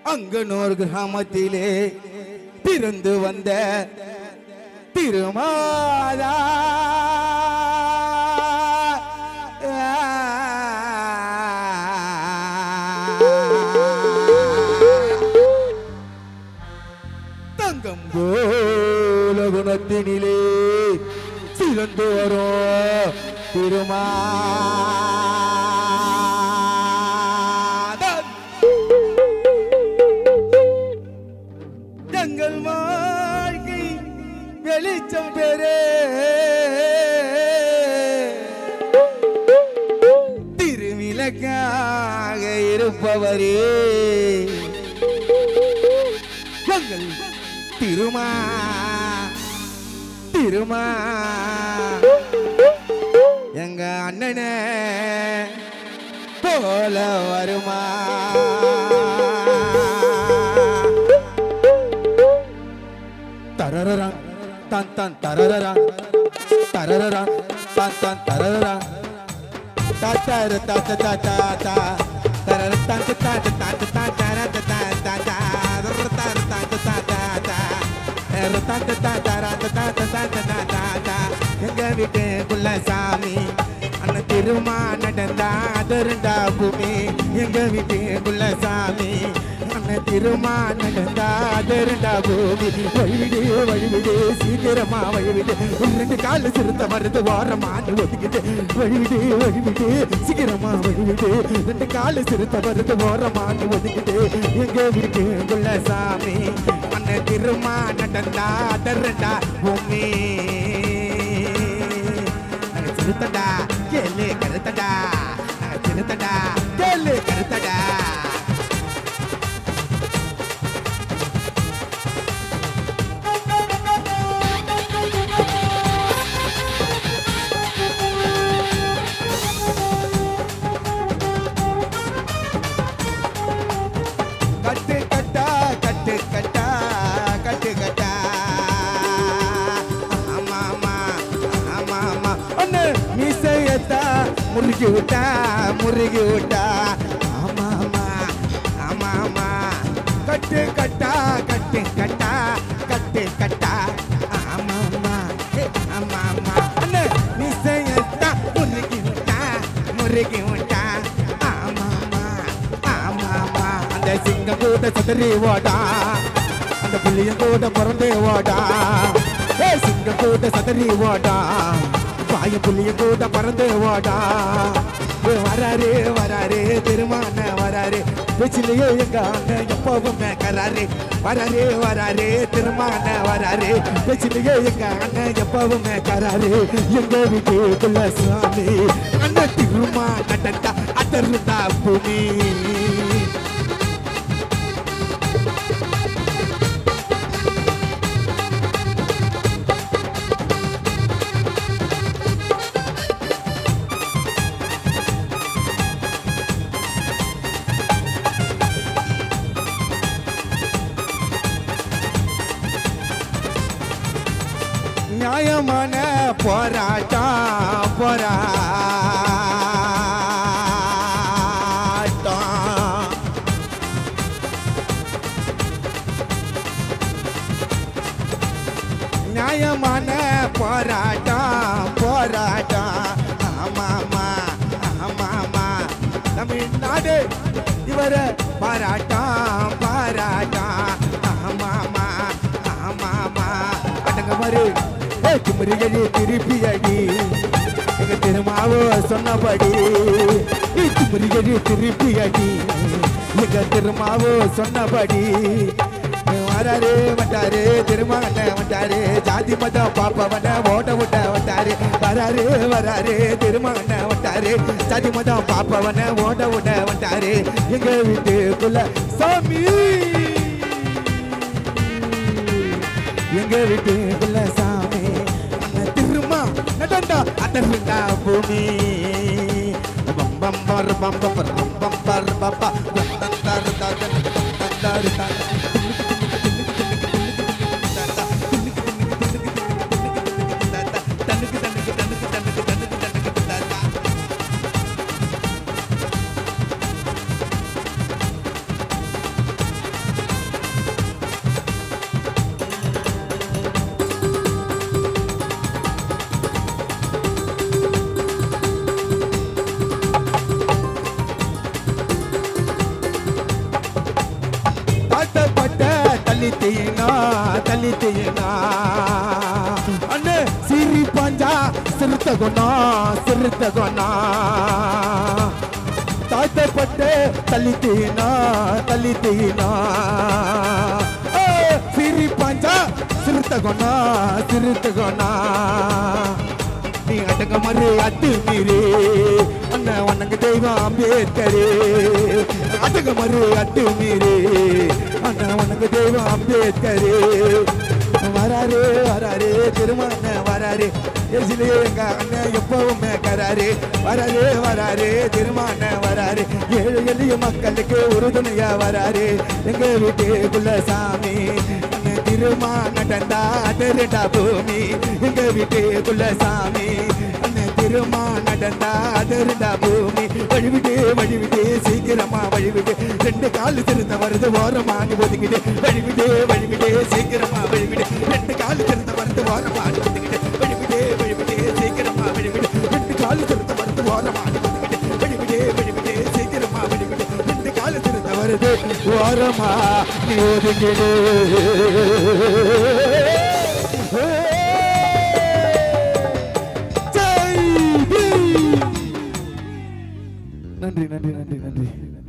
அங்கனூர் கிராமத்திலே பிறந்து வந்த திருமாலா தங்கம் போல குணத்தினிலே சிறந்து வரும் திருமா எங்கள் வாழ்க்கை வெளிச்சம் பெறே திருவிளக்காக இருப்பவரே எங்கள் திருமா திருமா எங்க அண்ணனே போல வருமா தரரரா தான் தான் தரரரா தரரரா தான் தான் தரரரா தாத்தார தாத்தா தாத்தா தா தரர தாத்த தாத்த தாத்த தாத்தர தாத்தா தாத்தா தர தாத்த தாத்தா தா எர தாத்த தாத்தர தாத்த தாத்தா தாத்தா எங்க வீட்டுக்குள்ள சாமி அண்ணன் திருமா நடந்தா அதருண்டா பூமி எங்க வீட்டுக்குள்ள சாமி அண்ணன் திருமா நடந்தா அதருண்டா பூமி வழிவிடு வழிவிடு சீக்கிரமா வழிவிடு ரெண்டு கால சிறுத்த மருந்து ஓரமான்னு ஒதுக்கிட்டு வழிவிடு வழிவிடு சீக்கிரமா வழிவிடு ரெண்டு கால சிறுத்த மருந்து ஓரமான்னு ஒதுக்கிட்டு எங்க வீட்டுக்குள்ள சாமி அண்ணன் திருமா நடந்தா அதருண்டா பூமி சிறுத்தடா கேளு கருத்தடா சிறுத்தடா கேளு கருத்தடா கட்டு கட்டா கட்டு கட்டா கட்டு கட்டா முருகி விட்டா முருகி விட்டா ஆமா ஆமா ஆமா ஆமா கட்டு கட்டா கட்டு கட்டா கட்டு கட்டா ஆமா ஆமா ஆமா ஆமா அண்ணே நிசையத்தா முருகி விட்டா முருகி விட்டா ஆமா ஆமா ஆமா ஆமா அந்த சிங்கம் கூட சதறி ஓடா அந்த புள்ளியும் கூட பிறந்தே ஓடா சிங்கம் கூட சதறி ஓடா பாய புள்ளிய கூட பறந்து ஓடா வராரு வராரு திருமான வராரு பேச்சிலேயே எங்க அண்ணன் எப்பவும் கராரு வராரு வராரு திருமான வராரு பேச்சிலேயே எங்க அண்ணன் எப்பவும் கராரு எங்க வீட்டுக்குள்ள சாமி அண்ணன் திருமா நடந்தா அதருந்தா பூமி நியாயமான போராட்டம் நியாயமான போராட்டம் ஆமா ஆமா ஆமா ஆமா தமிழ்நாடு இவர பாராட்டம் ஆமா ஆமா ஆமா ஆமா அடங்க பாரு குமரிகளி திருப்பி அடி எங்க திருமாவோ சொன்னபடி குமரிகளி திருப்பி அடி எங்க திருமாவோ சொன்னபடி வராரு வந்தாரு திருமகன வந்தாரு ஜாதி மதம் பாப்பவன ஓட்ட விட்ட வந்தாரு வராரு வராரு திருமகன வந்தாரு ஜாதி மதம் பாப்பவன ஓட்ட விட்ட வந்தாரு எங்க வீட்டுக்குள்ள சாமி எங்க வீட்டுக்குள்ள சாமி அண்ணன் திருமா நடந்தா அதருண்டா பூமி பம்பம்பர் பம்பப்பர் பம்பம்பர் பப்பா தந்தாரு தந்தாரு தலித்தீனா அண்ணே சிரி பாஞ்சா சிறுத்த குணா தாழ்த்தப்பட்டு தலித்தீனா சிரி பாஞ்சா சிறுத்த குணா நீ அடங்க மறு அட்டு மீறி அண்ணன் உனக்கு தெய்வம் அம்பேத்கரே அடங்க மறு அட்டு மீறி அண்ணன் உனக்கு தெய்வம் அம்பேத்கரே வராரு திருமண வராரு எசிலே எங்க அண்ணன் எப்பவுமே கராரு வராரு திருமண வராரு ஏழு எளிய மக்களுக்கு உறுதுணையா வராரு எங்க வீட்டுக்குள்ள சாமி திருமண நடந்தா அதிரடா பூமி எங்க வீட்டுக்குள்ள சாமி திருமண நடந்தா அதிரடா பூமி வழிவிட்டு சீக்கிரமா வழிவிட்டு ரெண்டு காலு திருந்த வருது ஓரமானி ஒதுக்கிட்டு வழிவிட்டு சீக்கிரமா வழிவிட்டு ரெண்டு காலு திருந்த வருது ஓரமானி ஒதுக்கிட்டு வழிவிட்டு சீக்கிரமா வழிவிட்டு ரெண்டு காலு திருந்த வருது ஓரமானி ஒதுக்கிட்டு வழிவிட்டு சீக்கிரமா வழிவிட்டு ரெண்டு காலு திருந்த வருது ஓரமா நீ ஒதுக்கிடு நன்றி